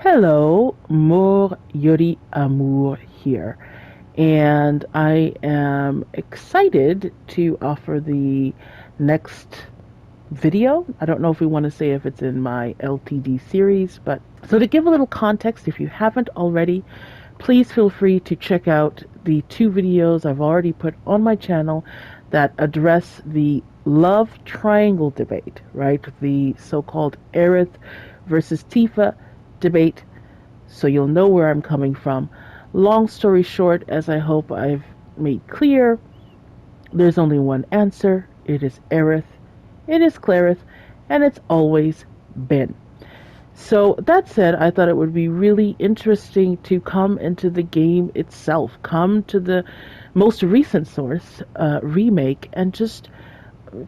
Hello, Mor Yuri Amour here, and I am excited to offer the next video. I don't know if we want to say if it's in my LTD series, but so to give a little context, if you haven't already, please feel free to check out the two videos I've already put on my channel that address the love triangle debate, right? The so-called Aerith versus Tifa debate, so you'll know where I'm coming from. Long story short, as I hope I've made clear, there's only one answer. It is Aerith, it is Clarith, and it's always been. So that said, I thought it would be really interesting to come into the game itself, come to the most recent source, Remake, and just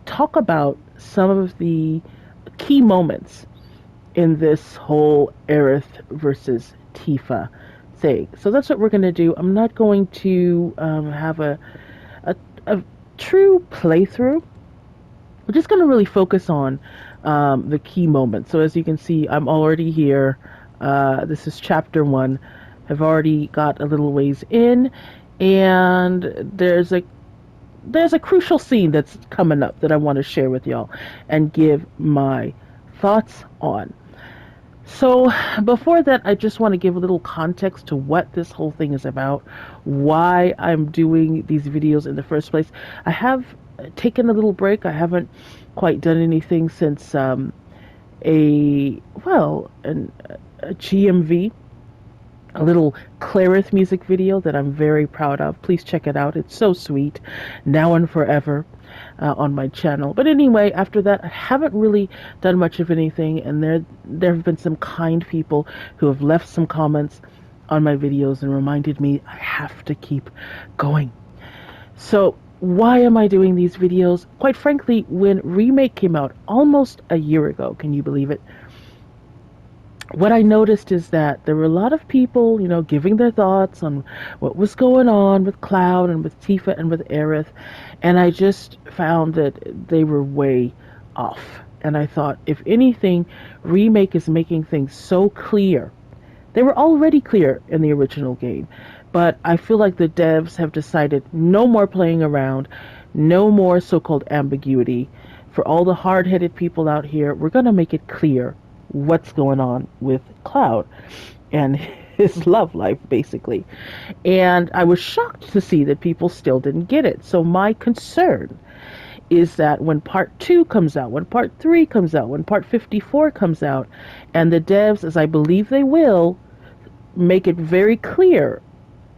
talk about some of the key moments in this whole Aerith versus Tifa thing. So that's what we're going to do. I'm not going to have a true playthrough. We're just going to really focus on the key moments. So as you can see, I'm already here. This is chapter 1. I've already got a little ways in, and there's a crucial scene that's coming up that I want to share with y'all and give my thoughts on. So before that, I just want to give a little context to what this whole thing is about, why I'm doing these videos in the first place. I have taken a little break. I haven't quite done anything since a GMV, a little Clarith music video that I'm very proud of. Please check it out. It's so sweet, now and forever. On my channel. But anyway, after that, I haven't really done much of anything, and there have been some kind people who have left some comments on my videos and reminded me I have to keep going. So why am I doing these videos? Quite frankly, when Remake came out almost a year ago, can you believe it? What I noticed is that there were a lot of people, giving their thoughts on what was going on with Cloud and with Tifa and with Aerith, and I just found that they were way off. And I thought, if anything, Remake is making things so clear. They were already clear in the original game, but I feel like the devs have decided no more playing around, no more so-called ambiguity. For all the hard-headed people out here, we're going to make it clear what's going on with Cloud and his love life, basically. And I was shocked to see that people still didn't get it. So my concern is that when part 2 comes out, when part 3 comes out, when part 54 comes out, and the devs, as I believe they will, make it very clear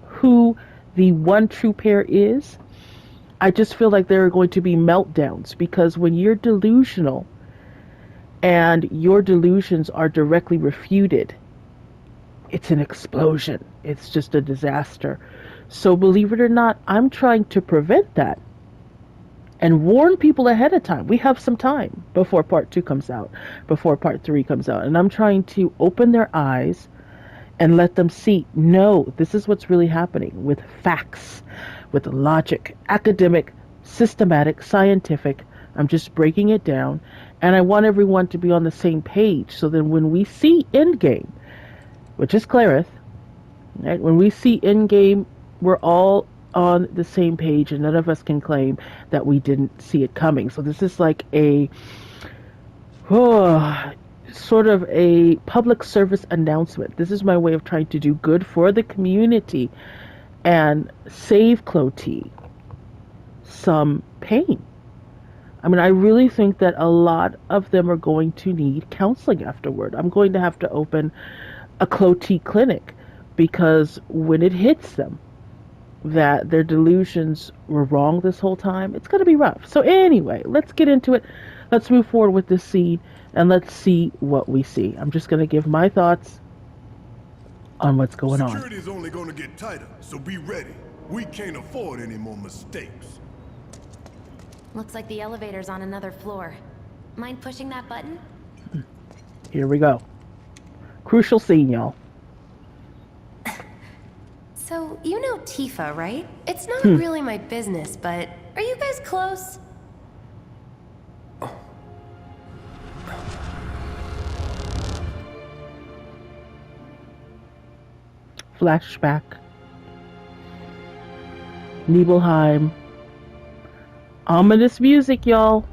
who the one true pair is, I just feel like there are going to be meltdowns, because when you're delusional and your delusions are directly refuted, it's an explosion. It's just a disaster. So believe it or not, I'm trying to prevent that and warn people ahead of time. We have some time before part 2 comes out, before part 3 comes out. And I'm trying to open their eyes and let them see, no, this is what's really happening, with facts, with logic, academic, systematic, scientific. I'm just breaking it down, and I want everyone to be on the same page, so that when we see Endgame, which is Clarith, right? When we see Endgame, we're all on the same page, and none of us can claim that we didn't see it coming. So this is like a sort of a public service announcement. This is my way of trying to do good for the community and save Clottie some pain. I mean, I really think that a lot of them are going to need counseling afterward. I'm going to have to open a Clottie clinic, because when it hits them that their delusions were wrong this whole time, it's going to be rough. So anyway, let's get into it. Let's move forward with this scene, and let's see what we see. I'm just going to give my thoughts on what's going on. Security is only going to get tighter, so be ready. We can't afford any more mistakes. Looks like the elevator's on another floor. Mind pushing that button? Here we go. Crucial scene, y'all. So, you know Tifa, right? It's not really my business, but are you guys close? flashback. Nibelheim. Ominous music, y'all.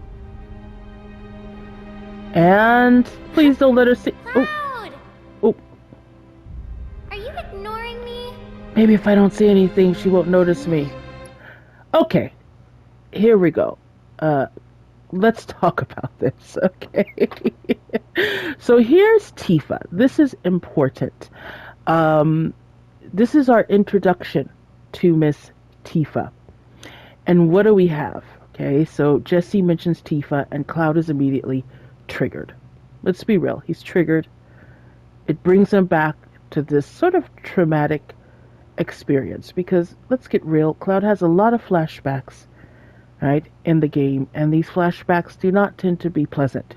And please don't let her see. Oh, Cloud! oh. Are you ignoring me? Maybe if I don't say anything, she won't notice me. Okay, here we go. Let's talk about this, okay? So here's Tifa. This is important. This is our introduction to Miss Tifa. And what do we have? Okay, so Jesse mentions Tifa, and Cloud is immediately triggered. Let's be real, he's triggered. It brings him back to this sort of traumatic experience because, let's get real, Cloud has a lot of flashbacks, right, in the game, and these flashbacks do not tend to be pleasant.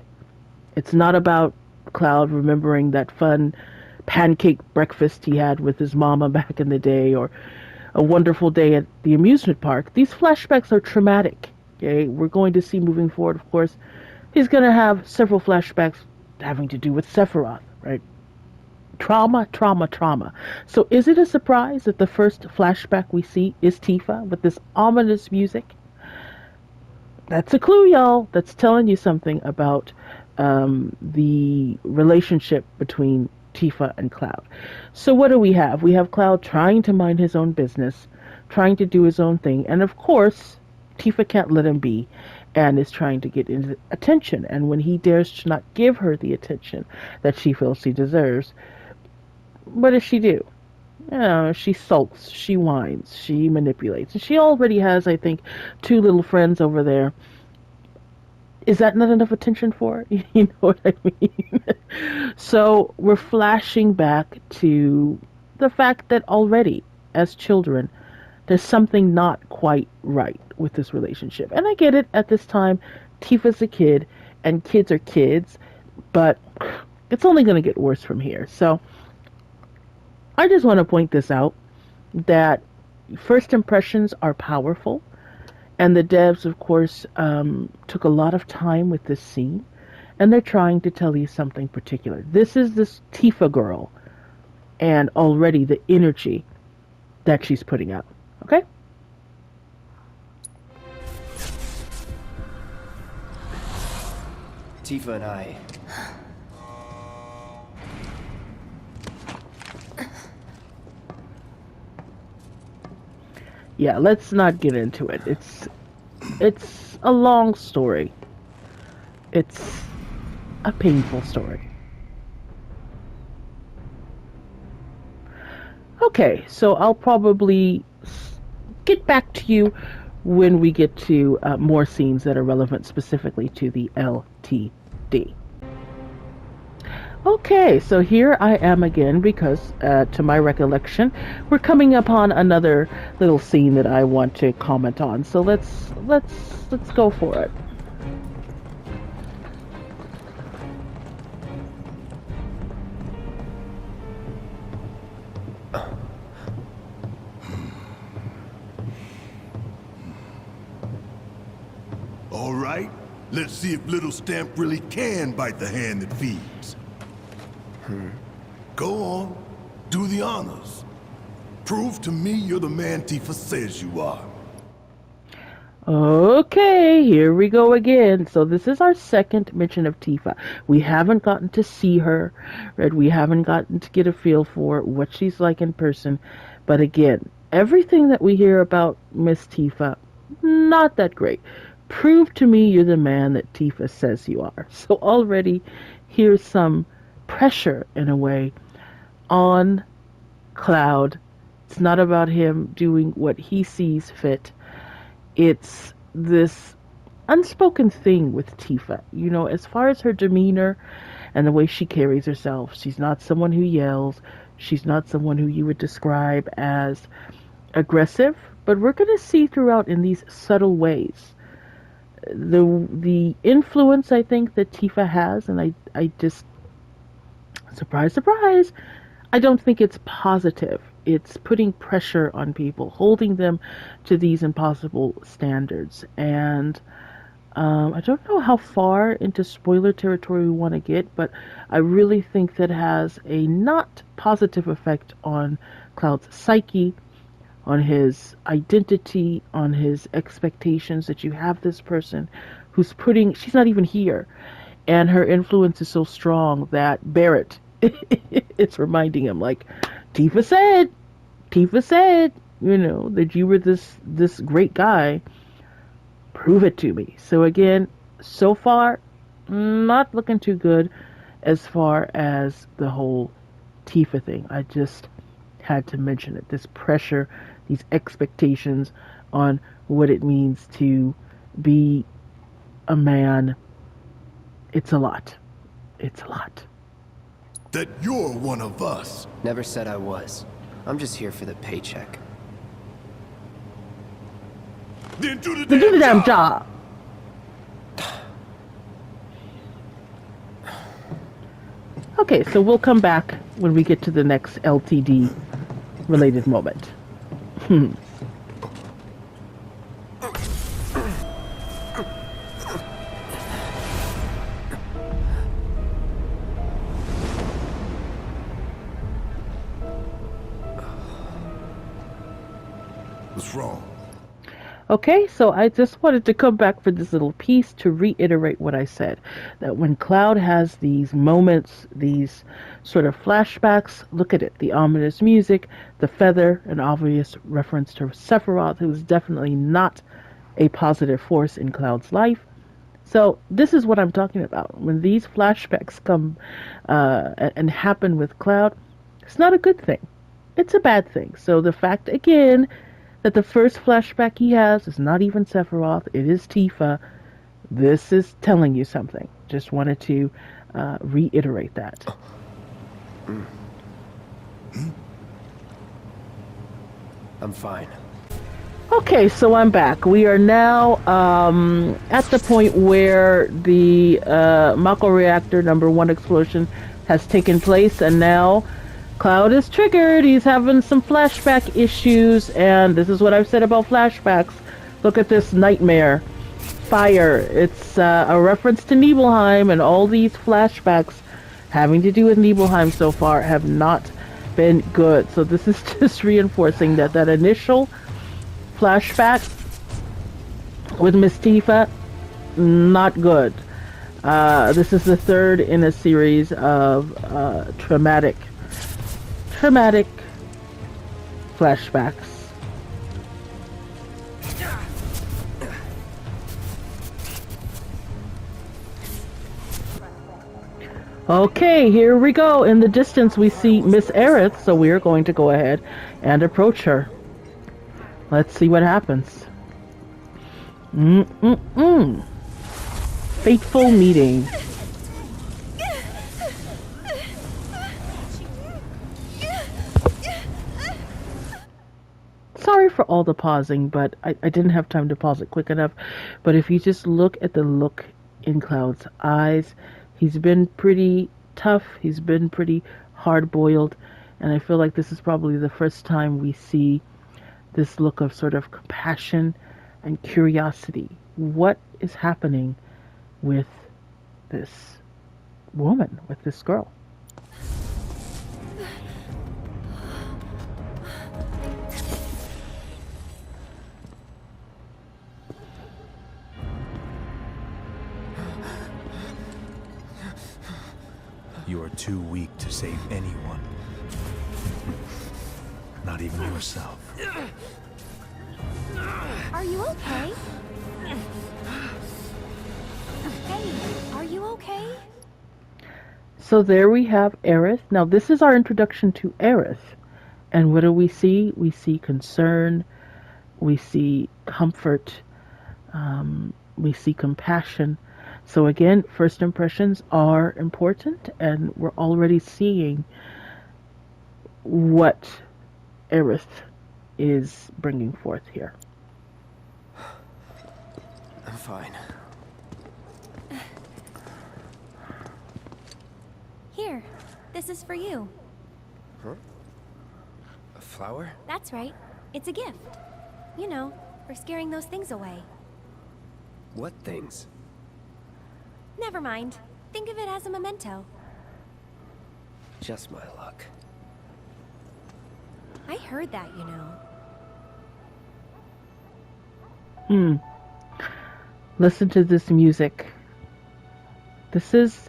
It's not about Cloud remembering that fun pancake breakfast he had with his mama back in the day or a wonderful day at the amusement park. These flashbacks are traumatic. Okay, we're going to see moving forward, of course, he's going to have several flashbacks having to do with Sephiroth, right? Trauma, trauma, trauma. So is it a surprise that the first flashback we see is Tifa with this ominous music? That's a clue, y'all. That's telling you something about the relationship between Tifa and Cloud. So what do we have? We have Cloud trying to mind his own business, trying to do his own thing, and of course, Tifa can't let him be and is trying to get his attention. And when he dares to not give her the attention that she feels she deserves, what does she do? She sulks, she whines, she manipulates. And she already has, I think, two little friends over there. Is that not enough attention for her? You know what I mean? So we're flashing back to the fact that already, as children, there's something not quite right with this relationship. And I get it, at this time, Tifa's a kid, and kids are kids, but it's only going to get worse from here. So I just want to point this out, that first impressions are powerful, and the devs, of course, took a lot of time with this scene, and they're trying to tell you something particular. This is this Tifa girl, and already the energy that she's putting out. Okay? Tifa and I. Yeah, let's not get into it. It's a long story. It's a painful story. Okay, so I'll probably get back to you when we get to more scenes that are relevant specifically to the LTD. Okay, so here I am again because, to my recollection, we're coming upon another little scene that I want to comment on. So let's go for it. All right, let's see if little Stamp really can bite the hand that feeds. Go on, do the honors. Prove to me you're the man Tifa says you are. Okay, here we go again. So this is our second mention of Tifa. We haven't gotten to see her, right? We haven't gotten to get a feel for what she's like in person. But again, everything that we hear about Miss Tifa, not that great. Prove to me you're the man that Tifa says you are. So already, here's some pressure, in a way, on Cloud. It's not about him doing what he sees fit. It's this unspoken thing with Tifa. You know, as far as her demeanor and the way she carries herself, she's not someone who yells. She's not someone who you would describe as aggressive. But we're going to see throughout in these subtle ways the influence, I think, that Tifa has. And I just, surprise, surprise, I don't think it's positive. It's putting pressure on people, holding them to these impossible standards. And I don't know how far into spoiler territory we want to get, but I really think that has a not positive effect on Cloud's psyche, on his identity, on his expectations that you have this person who's putting, she's not even here. And her influence is so strong that Barrett, it's reminding him, like, Tifa said, Tifa said, that you were this great guy. Prove it to me. So again, so far, not looking too good as far as the whole Tifa thing. I just had to mention it. This pressure, these expectations on what it means to be a man. It's a lot. It's a lot. That you're one of us. Never said I was. I'm just here for the paycheck. Then do the Then do the damn job. job. Okay, so we'll come back when we get to the next LTD related moment. What's wrong? Okay, so I just wanted to come back for this little piece to reiterate what I said. That when Cloud has these moments, these sort of flashbacks, look at it. The ominous music, the feather, an obvious reference to Sephiroth, who is definitely not a positive force in Cloud's life. So this is what I'm talking about. When these flashbacks come and happen with Cloud, it's not a good thing. It's a bad thing. So the fact, again, that the first flashback he has is not even Sephiroth, it is Tifa. This is telling you something. Just wanted to reiterate that. I'm fine. Okay, so I'm back. We are now at the point where the Mako reactor #1 explosion has taken place, and now Cloud is triggered. He's having some flashback issues, and this is what I've said about flashbacks. Look at this nightmare. Fire. It's a reference to Nibelheim, and all these flashbacks having to do with Nibelheim so far have not been good. So this is just reinforcing that initial flashback with Miss Tifa, not good. This is the third in a series of traumatic flashbacks. Okay, here we go. In the distance we see Miss Aerith, so we are going to go ahead and approach her. Let's see what happens. Fateful Meeting. Sorry for all the pausing, but I didn't have time to pause it quick enough. But if you just look at the look in Cloud's eyes, he's been pretty tough. He's been pretty hard-boiled. And I feel like this is probably the first time we see this look of sort of compassion and curiosity. What is happening with this woman, with this girl? You are too weak to save anyone. Not even yourself. Are you okay? Hey, are you okay? So there we have Aerith. Now this is our introduction to Aerith. And what do we see? We see concern. We see comfort. We see compassion. So again, first impressions are important, and we're already seeing what Aerith is bringing forth here. I'm fine. Here, this is for you. Huh? A flower? That's right. It's a gift. You know, for scaring those things away. What things? Never mind. Think of it as a memento. Just my luck. I heard that, you know. Listen to this music. This is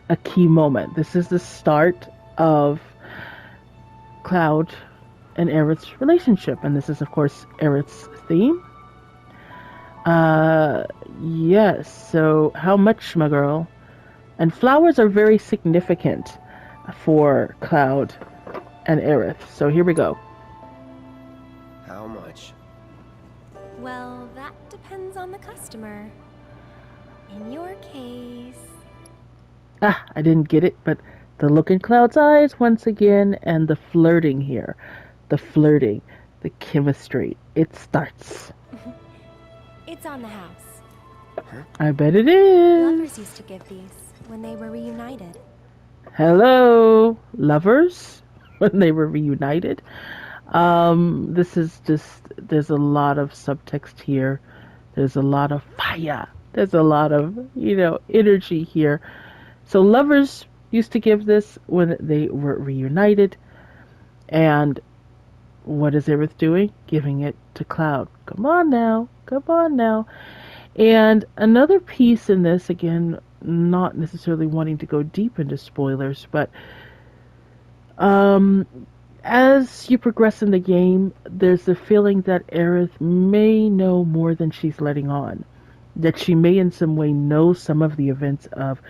a key moment. This is the start of Cloud and Aerith's relationship, and this is, of course, Aerith's theme. Yes, so how much, my girl? And flowers are very significant for Cloud and Aerith. So here we go. How much? Well, that depends on the customer. In your case... Ah, I didn't get it, but the look in Cloud's eyes once again, and the flirting here. The flirting, the chemistry. It starts. It's on the house. I bet it is. Lovers used to give these when they were reunited. Hello, lovers, when they were reunited. This is just, there's a lot of subtext here. There's a lot of fire. There's a lot of, energy here. So lovers used to give this when they were reunited. And what is Aerith doing? Giving it to Cloud. Come on now. Come on now. And another piece in this, again, not necessarily wanting to go deep into spoilers, but as you progress in the game, there's the feeling that Aerith may know more than she's letting on. That she may in some way know some of the events of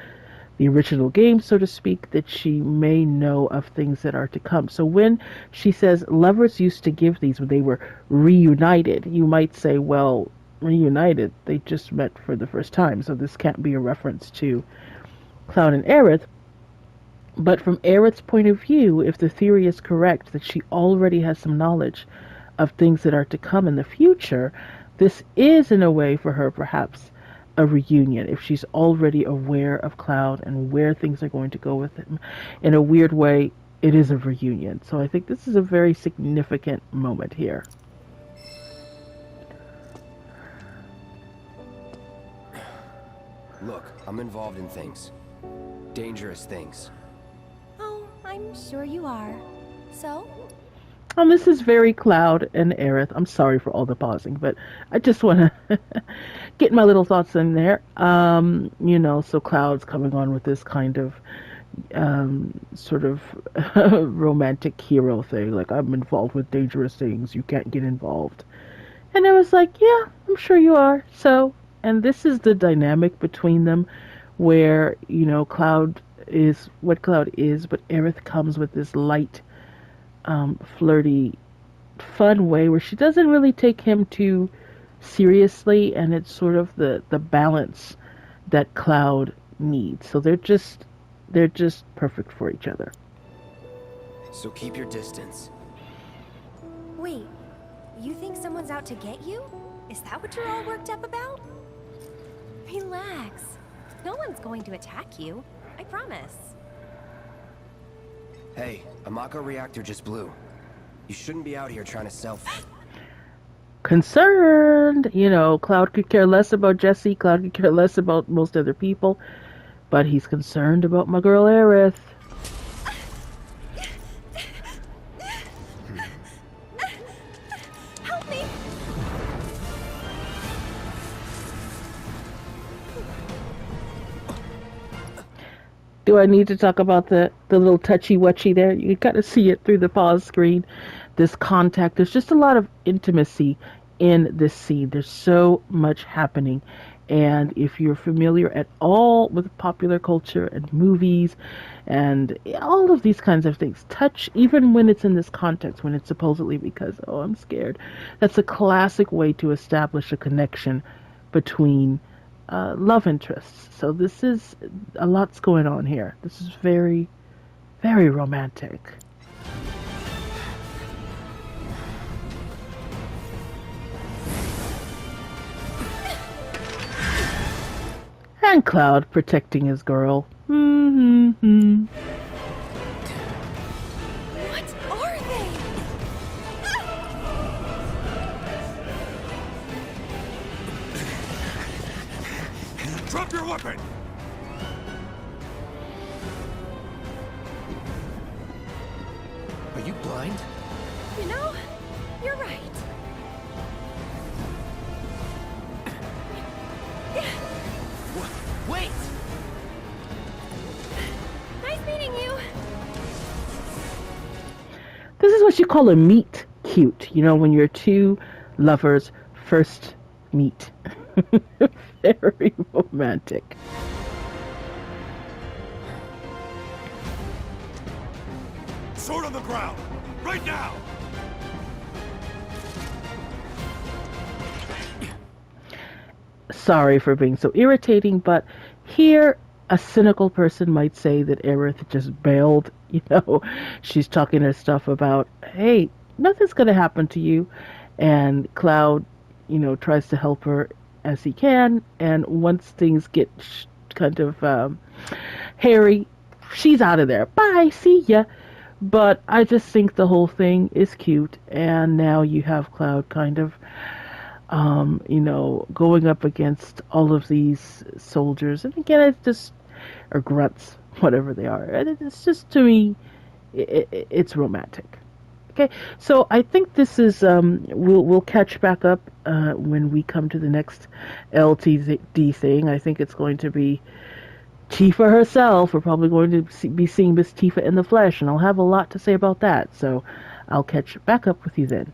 the original game, so to speak, that she may know of things that are to come. So when she says lovers used to give these when they were reunited, you might say, well, reunited, they just met for the first time, so this can't be a reference to Cloud and Aerith. But from Aerith's point of view, if the theory is correct that she already has some knowledge of things that are to come in the future, this is in a way for her perhaps a reunion. If she's already aware of Cloud and where things are going to go with him, in a weird way, it is a reunion. So I think this is a very significant moment here. Look, I'm involved in things. Dangerous things. Oh, I'm sure you are. So? This is very Cloud and Aerith. I'm sorry for all the pausing, but I just want to get my little thoughts in there. So Cloud's coming on with this kind of sort of romantic hero thing, like, I'm involved with dangerous things, you can't get involved. And I was like, yeah, I'm sure you are. So, and this is the dynamic between them, where, Cloud is what Cloud is, but Aerith comes with this light, flirty, fun way where she doesn't really take him too seriously, and it's sort of the balance that Cloud needs. So they're just perfect for each other. So keep your distance. Wait, you think someone's out to get you? Is that what you're all worked up about? Relax. No one's going to attack you. I promise. Hey, a Mako reactor just blew. You shouldn't be out here trying to selfie. Concerned. Cloud could care less about Jesse. Cloud could care less about most other people. But he's concerned about my girl Aerith. Help me! Do I need to talk about the little touchy-wutchy there? You kind of see it through the pause screen. This contact. There's just a lot of intimacy in this scene. There's so much happening. And if you're familiar at all with popular culture and movies and all of these kinds of things, touch, even when it's in this context, when it's supposedly because, oh, I'm scared, that's a classic way to establish a connection between love interests. So this is, a lot's going on here. This is very, very romantic. And Cloud protecting his girl. Mm-hmm. What are they? weapon! Are you blind? You know, you're right. Wait! Nice meeting you. This is what you call a meet cute, when your two lovers first meet. Very romantic. Sword on the ground! Right now! Sorry for being so irritating, but here a cynical person might say that Aerith just bailed. She's talking her stuff about, hey, nothing's going to happen to you. And Cloud, tries to help her as he can. And once things get kind of hairy, she's out of there. Bye, see ya. But I just think the whole thing is cute. And now you have Cloud kind of going up against all of these soldiers. And again, it's just, or grunts, whatever they are. And it's just, to me, it's romantic. Okay, so I think this is, we'll catch back up when we come to the next LTD thing. I think it's going to be Tifa herself. We're probably going to be seeing Miss Tifa in the flesh, and I'll have a lot to say about that. So I'll catch back up with you then.